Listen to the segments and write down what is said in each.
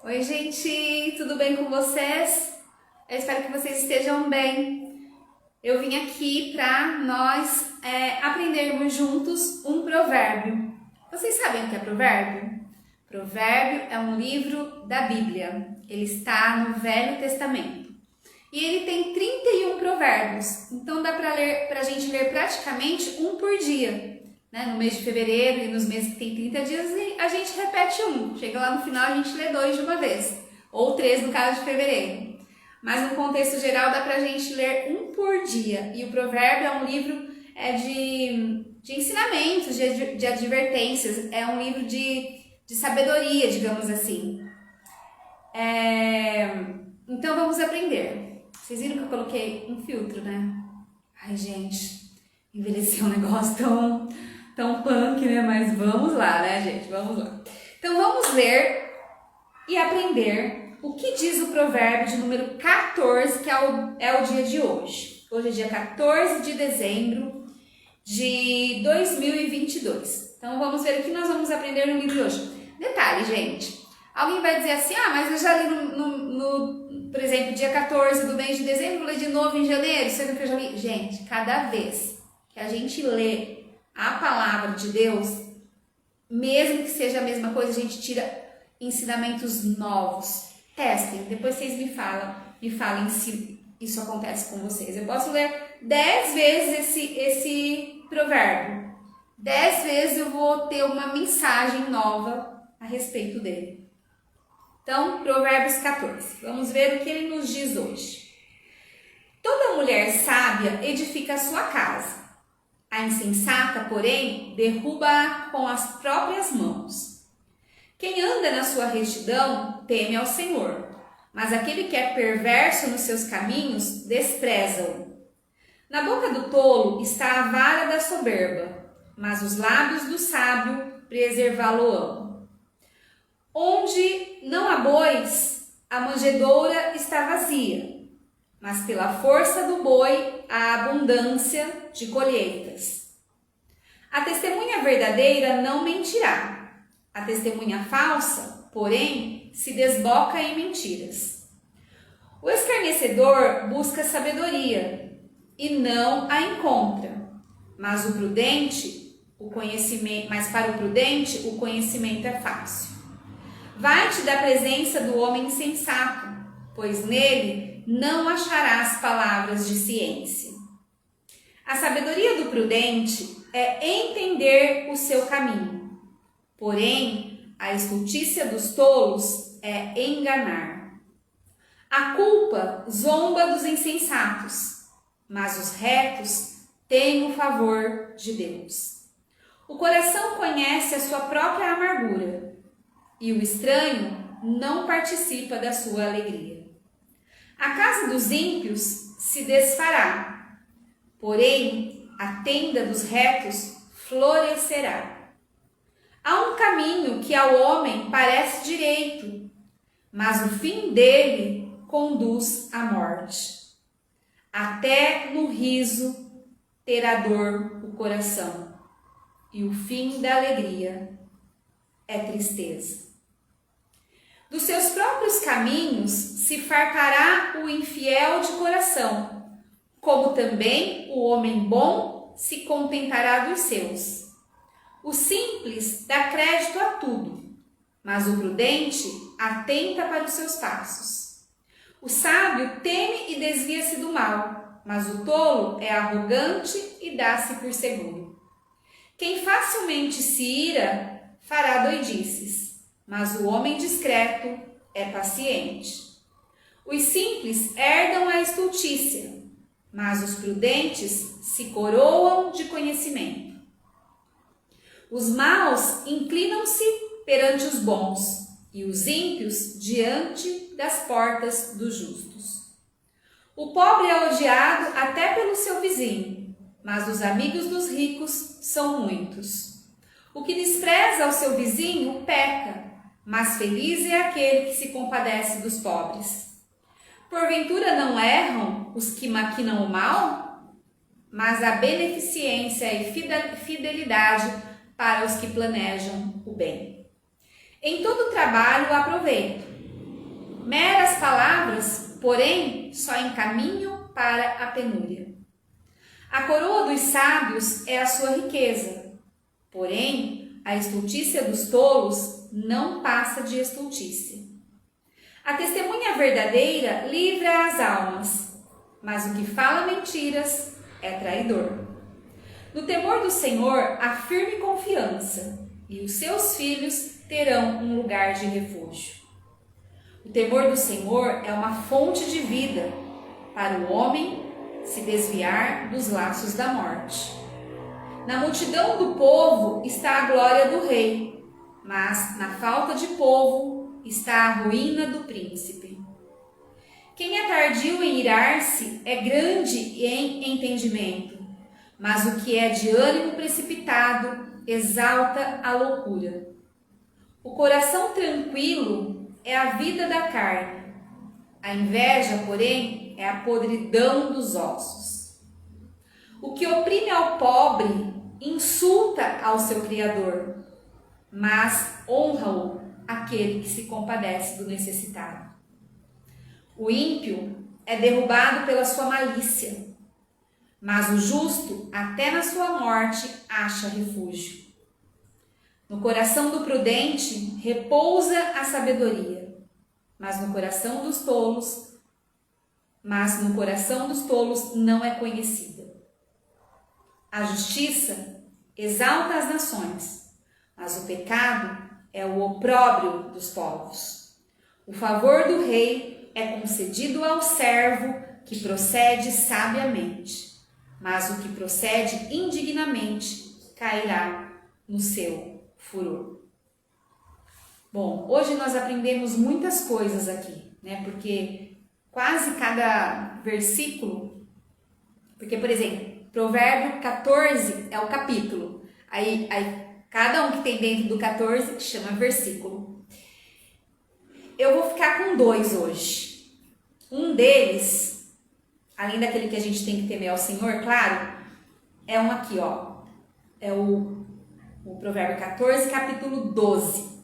Oi, gente, tudo bem com vocês? Eu espero que vocês estejam bem. Eu vim aqui para nós aprendermos juntos um provérbio. Vocês sabem o que é provérbio? Provérbio é um livro da Bíblia. Ele está no Velho Testamento. E ele tem 31 provérbios. Então dá para a gente ler praticamente um por dia. No mês de fevereiro e nos meses que tem 30 dias, a gente repete um. Chega lá no final, a gente lê 2 de uma vez. Ou 3 no caso de fevereiro. Mas no contexto geral, dá pra gente ler um por dia. E o provérbio é um livro de ensinamentos, de advertências. É um livro de sabedoria, digamos assim. Então vamos aprender. Vocês viram que eu coloquei um filtro, né? Ai, gente, envelheceu um negócio tão punk, né? Mas vamos lá, né, gente? Vamos lá. Então vamos ler e aprender o que diz o provérbio de número 14, que é o dia de hoje. Hoje é dia 14 de dezembro de 2022. Então vamos ver o que nós vamos aprender no livro de hoje. Detalhe, gente. Alguém vai dizer assim, mas eu já li por exemplo, dia 14 do mês de dezembro, vou ler de novo em janeiro, sendo que eu já li. Gente, cada vez que a gente lê a palavra de Deus, mesmo que seja a mesma coisa, a gente tira ensinamentos novos. Testem, depois vocês me falem se isso acontece com vocês. Eu posso ler 10 vezes esse provérbio. 10 vezes eu vou ter uma mensagem nova a respeito dele. Então, Provérbios 14. Vamos ver o que ele nos diz hoje. Toda mulher sábia edifica a sua casa. A insensata, porém, derruba-a com as próprias mãos. Quem anda na sua retidão teme ao Senhor, mas aquele que é perverso nos seus caminhos despreza-o. Na boca do tolo está a vara da soberba, mas os lábios do sábio preservá-lo-ão. Onde não há bois, a manjedoura está vazia, mas pela força do boi há abundância de colheitas. A testemunha verdadeira não mentirá. A testemunha falsa, porém, se desboca em mentiras. O escarnecedor busca sabedoria e não a encontra, mas para o prudente o conhecimento é fácil. Vai-te da presença do homem insensato, pois nele não acharás palavras de ciência. A sabedoria do prudente é entender o seu caminho, porém a estultícia dos tolos é enganar. A culpa zomba dos insensatos, mas os retos têm o favor de Deus. O coração conhece a sua própria amargura, e o estranho não participa da sua alegria. A casa dos ímpios se desfará, porém a tenda dos retos florescerá. Há um caminho que ao homem parece direito, mas o fim dele conduz à morte. Até no riso terá dor o coração, e o fim da alegria é tristeza. Dos seus próprios caminhos se fartará o infiel de coração, como também o homem bom se contentará dos seus. O simples dá crédito a tudo, mas o prudente atenta para os seus passos. O sábio teme e desvia-se do mal, mas o tolo é arrogante e dá-se por seguro. Quem facilmente se ira fará doidices, mas o homem discreto é paciente. Os simples herdam a estultícia, mas os prudentes se coroam de conhecimento. Os maus inclinam-se perante os bons, e os ímpios diante das portas dos justos. O pobre é odiado até pelo seu vizinho, mas os amigos dos ricos são muitos. O que despreza o seu vizinho peca, mas feliz é aquele que se compadece dos pobres. Porventura não erram os que maquinam o mal? Mas a beneficência e fidelidade para os que planejam o bem. Em todo trabalho há proveito, Meras palavras, porém, só encaminham para a penúria. A coroa dos sábios é a sua riqueza, porém, a estultícia dos tolos não passa de estultícia. A testemunha verdadeira livra as almas, mas o que fala mentiras é traidor. No temor do Senhor há firme confiança, e os seus filhos terão um lugar de refúgio. O temor do Senhor é uma fonte de vida para o homem se desviar dos laços da morte. Na multidão do povo está a glória do rei, mas na falta de povo está a ruína do príncipe. Quem é tardio em irar-se é grande em entendimento, mas o que é de ânimo precipitado exalta a loucura. O coração tranquilo é a vida da carne, a inveja, porém, é a podridão dos ossos. O que oprime ao pobre insulta ao seu Criador, mas honra-o aquele que se compadece do necessitado. O ímpio é derrubado pela sua malícia, mas o justo, até na sua morte, acha refúgio. No coração do prudente repousa a sabedoria, mas no coração dos tolos não é conhecida. A justiça exalta as nações, mas o pecado é o opróbrio dos povos. O favor do rei é concedido ao servo que procede sabiamente, mas o que procede indignamente cairá no seu furor. Bom, hoje nós aprendemos muitas coisas aqui, né? Porque quase cada versículo, porque, por exemplo, Provérbio 14 é o capítulo, aí cada um que tem dentro do 14 chama versículo. Eu vou ficar com 2 hoje. Um deles, além daquele que a gente tem que temer ao Senhor, claro, é um aqui, ó. É o Provérbio 14, capítulo 12.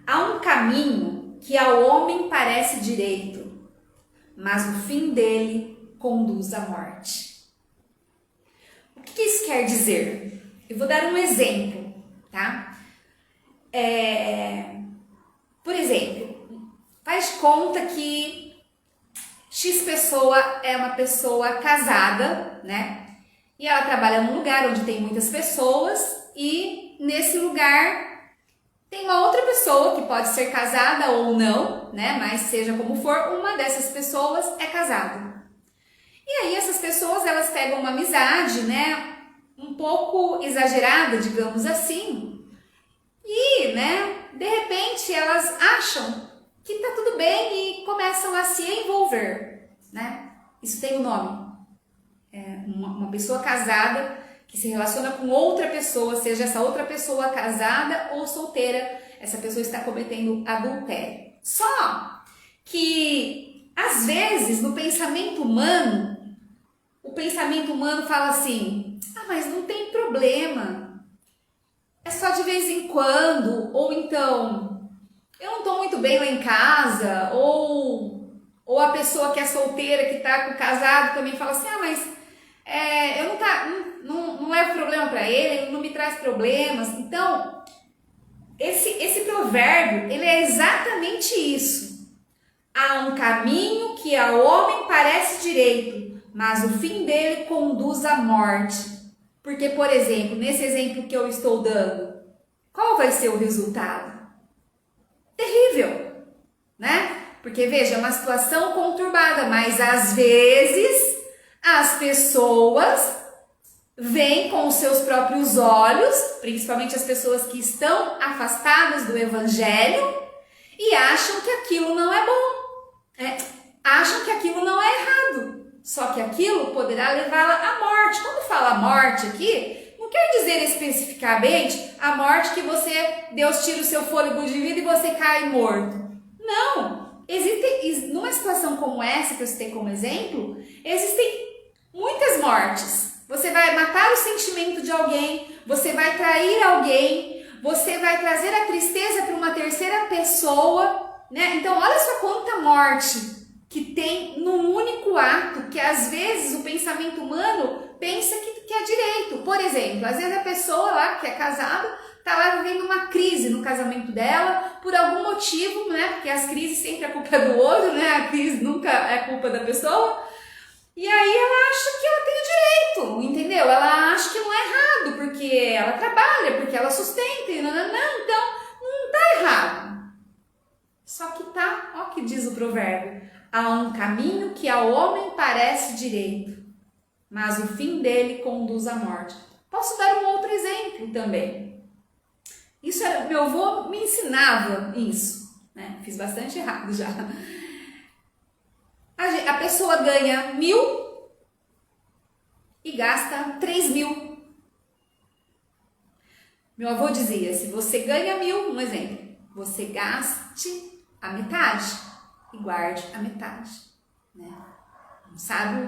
Há um caminho que ao homem parece direito, mas o fim dele conduz à morte. O que isso quer dizer? Eu vou dar um exemplo, tá? Por exemplo, faz conta que X pessoa é uma pessoa casada, né? E ela trabalha num lugar onde tem muitas pessoas e nesse lugar tem uma outra pessoa que pode ser casada ou não, né? Mas seja como for, uma dessas pessoas é casada. E aí essas pessoas, elas pegam uma amizade, né? Um pouco exagerada, digamos assim. E, né? De repente, elas acham que tá tudo bem e começam a se envolver, né? Isso tem um nome. Uma pessoa casada que se relaciona com outra pessoa, seja essa outra pessoa casada ou solteira, essa pessoa está cometendo adultério. Só que, às vezes, no pensamento humano, o pensamento humano fala assim, mas não tem problema, é só de vez em quando, ou então, eu não estou muito bem lá em casa, ou a pessoa que é solteira, que está com o casado, também fala assim, mas não é problema para ele não me traz problemas. Então, esse provérbio, ele é exatamente isso. Há um caminho que ao homem parece direito, mas o fim dele conduz à morte. Porque, por exemplo, nesse exemplo que eu estou dando, qual vai ser o resultado? Terrível, né? Porque, veja, é uma situação conturbada, mas às vezes as pessoas veem com os seus próprios olhos, principalmente as pessoas que estão afastadas do evangelho, e acham que aquilo não é bom, acham que aquilo não é errado, só que aquilo poderá levá-la à morte. Quando fala morte aqui, não quer dizer especificamente a morte que Deus tira o seu fôlego de vida e você cai morto. Não, numa situação como essa que eu citei como exemplo, existem muitas mortes. Você vai matar o sentimento de alguém, você vai trair alguém, você vai trazer a tristeza para uma terceira pessoa, né? Então, olha só quanta morte que tem num único ato, que às vezes o pensamento humano pensa que é direito. Por exemplo, às vezes a pessoa lá que é casada tá lá vivendo uma crise no casamento dela, por algum motivo, né? Porque as crises sempre a culpa é do outro, né? A crise nunca é culpa da pessoa. E aí ela acha que ela tem direito, entendeu? Ela acha que não é errado, porque ela trabalha, porque ela sustenta, então não tá errado. Só que tá, ó que diz o provérbio, há um caminho que ao homem parece direito, mas o fim dele conduz à morte. Posso dar um outro exemplo também. Isso era, meu avô me ensinava isso, né? Fiz bastante errado já. A pessoa ganha 1.000 e gasta 3.000. Meu avô dizia, se você ganha 1.000, um exemplo, você gaste a metade e guarde a metade, né? Não sabe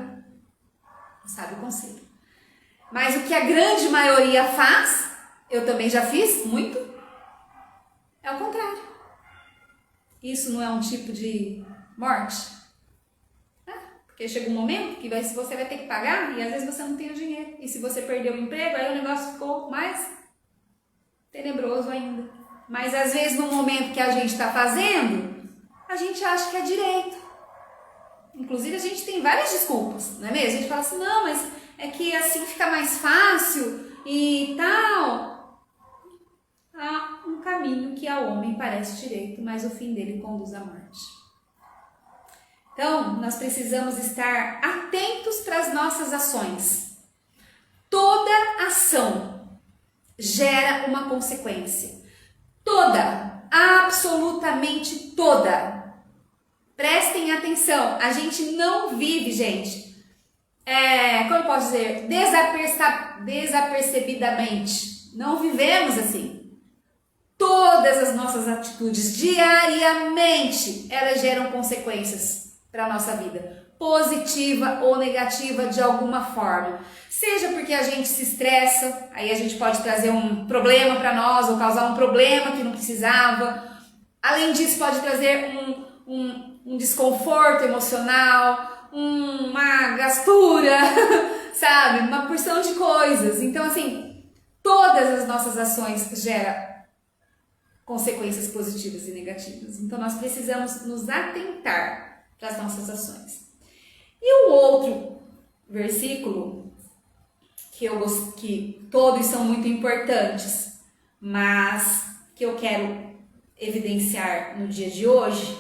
o conselho. Mas o que a grande maioria faz, eu também já fiz muito, é o contrário. Isso não é um tipo de morte? Porque chega um momento que você vai ter que pagar e às vezes você não tem o dinheiro. E se você perdeu o emprego, aí o negócio ficou mais tenebroso ainda. Mas às vezes no momento que a gente está fazendo, a gente acha que é direito. Inclusive a gente tem várias desculpas, não é mesmo? A gente fala assim, não, mas é que assim fica mais fácil e tal. Há um caminho que ao homem parece direito, mas o fim dele conduz à morte. Então, nós precisamos estar atentos para as nossas ações. Toda ação gera uma consequência. Toda, absolutamente toda. Prestem atenção, a gente não vive, gente, como eu posso dizer, desapercebidamente. Não vivemos assim. Todas as nossas atitudes diariamente, elas geram consequências para a nossa vida, positiva ou negativa de alguma forma. Seja porque a gente se estressa, aí a gente pode trazer um problema para nós ou causar um problema que não precisava. Além disso, pode trazer um desconforto emocional, uma gastura, sabe? Uma porção de coisas. Então, assim, todas as nossas ações geram consequências positivas e negativas. Então, nós precisamos nos atentar para as nossas ações. E o outro versículo, que todos são muito importantes, mas que eu quero evidenciar no dia de hoje,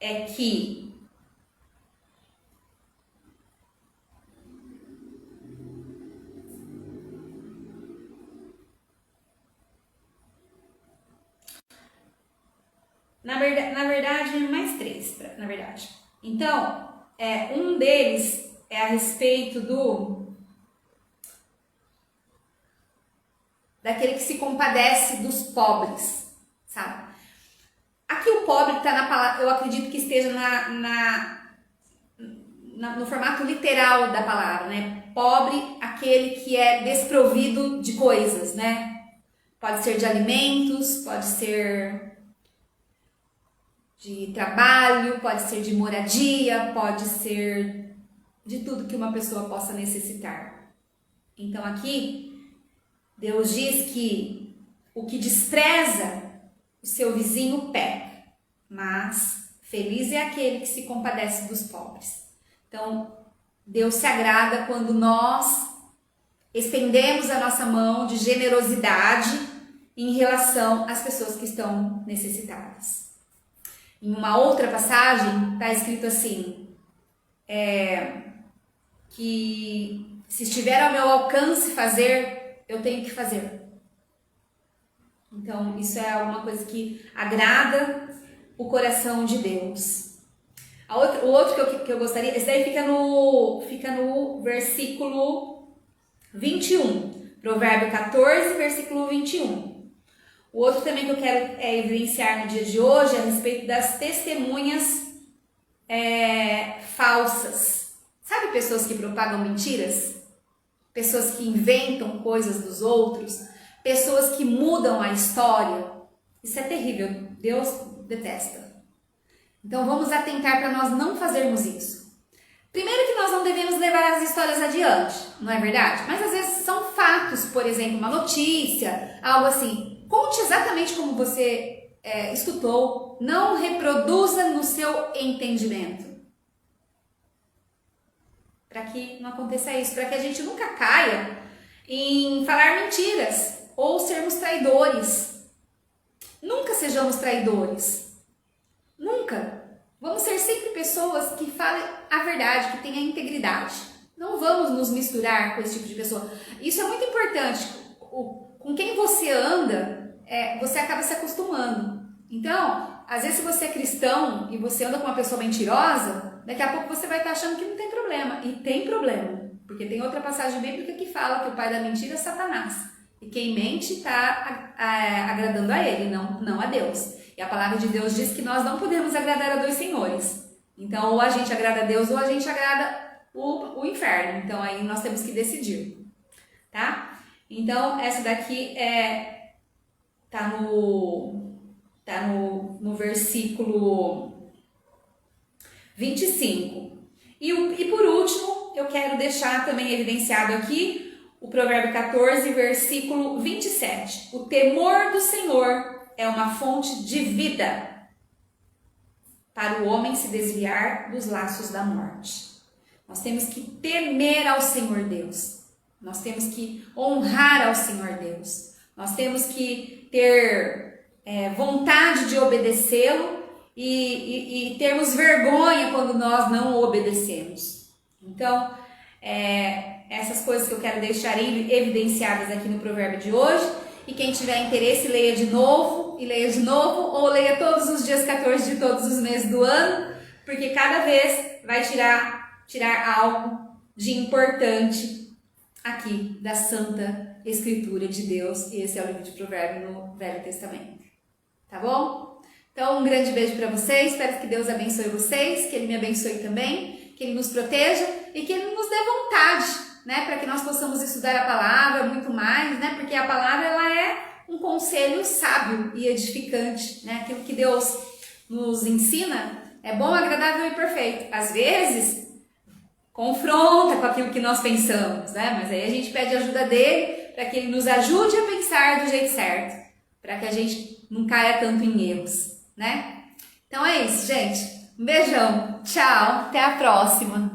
é que na verdade, mais três, na verdade. Então, um deles é a respeito daquele que se compadece dos pobres, sabe? Aqui o pobre está na palavra, eu acredito que esteja no formato literal da palavra, né? Pobre, aquele que é desprovido de coisas, né? Pode ser de alimentos, pode ser de trabalho, pode ser de moradia, pode ser de tudo que uma pessoa possa necessitar. Então aqui, Deus diz que o que despreza o seu vizinho peca, mas feliz é aquele que se compadece dos pobres. Então, Deus se agrada quando nós estendemos a nossa mão de generosidade em relação às pessoas que estão necessitadas. Em uma outra passagem, está escrito assim, que se estiver ao meu alcance fazer, eu tenho que fazer. Então, isso é uma coisa que agrada o coração de Deus. O outro que eu gostaria, esse daí fica no versículo 21, Provérbio 14, versículo 21. O outro também que eu quero evidenciar no dia de hoje é a respeito das testemunhas falsas. Sabe pessoas que propagam mentiras? Pessoas que inventam coisas dos outros? Pessoas que mudam a história? Isso é terrível, Deus detesta. Então vamos atentar para nós não fazermos isso. Primeiro que nós não devemos levar as histórias adiante, não é verdade? Mas às vezes são fatos, por exemplo, uma notícia, algo assim. Conte exatamente como você escutou, não reproduza no seu entendimento. Para que não aconteça isso, para que a gente nunca caia em falar mentiras ou sermos traidores. Nunca sejamos traidores. Nunca. Vamos ser sempre pessoas que falem a verdade, que tenham integridade. Não vamos nos misturar com esse tipo de pessoa. Isso é muito importante. Com quem você anda, você acaba se acostumando. Então, às vezes se você é cristão e você anda com uma pessoa mentirosa, daqui a pouco você vai estar achando que não tem problema. E tem problema. Porque tem outra passagem bíblica que fala que o pai da mentira é Satanás. E quem mente está agradando a ele, não a Deus. E a palavra de Deus diz que nós não podemos agradar a dois senhores. Então, ou a gente agrada a Deus ou a gente agrada o inferno. Então, aí nós temos que decidir. Tá? Então, essa daqui tá no versículo 25. E por último, eu quero deixar também evidenciado aqui o provérbio 14, versículo 27. O temor do Senhor é uma fonte de vida para o homem se desviar dos laços da morte. Nós temos que temer ao Senhor Deus. Nós temos que honrar ao Senhor Deus. Nós temos que ter vontade de obedecê-lo e termos vergonha quando nós não o obedecemos. Então, essas coisas que eu quero deixar evidenciadas aqui no provérbio de hoje. E quem tiver interesse, leia de novo, ou leia todos os dias 14 de todos os meses do ano, porque cada vez vai tirar algo de importante aqui da Santa Escritura de Deus. E esse é o livro de Provérbios no Velho Testamento. Tá bom? Então, um grande beijo para vocês. Espero que Deus abençoe vocês, que Ele me abençoe também, que Ele nos proteja e que Ele nos dê vontade, né, para que nós possamos estudar a palavra muito mais, né, porque a palavra ela é um conselho sábio e edificante, né, aquilo que Deus nos ensina é bom, agradável e perfeito. Às vezes confronta com aquilo que nós pensamos, né, mas aí a gente pede ajuda dele para que ele nos ajude a pensar do jeito certo, para que a gente não caia tanto em erros, né. Então é isso, gente. Um beijão, tchau, até a próxima.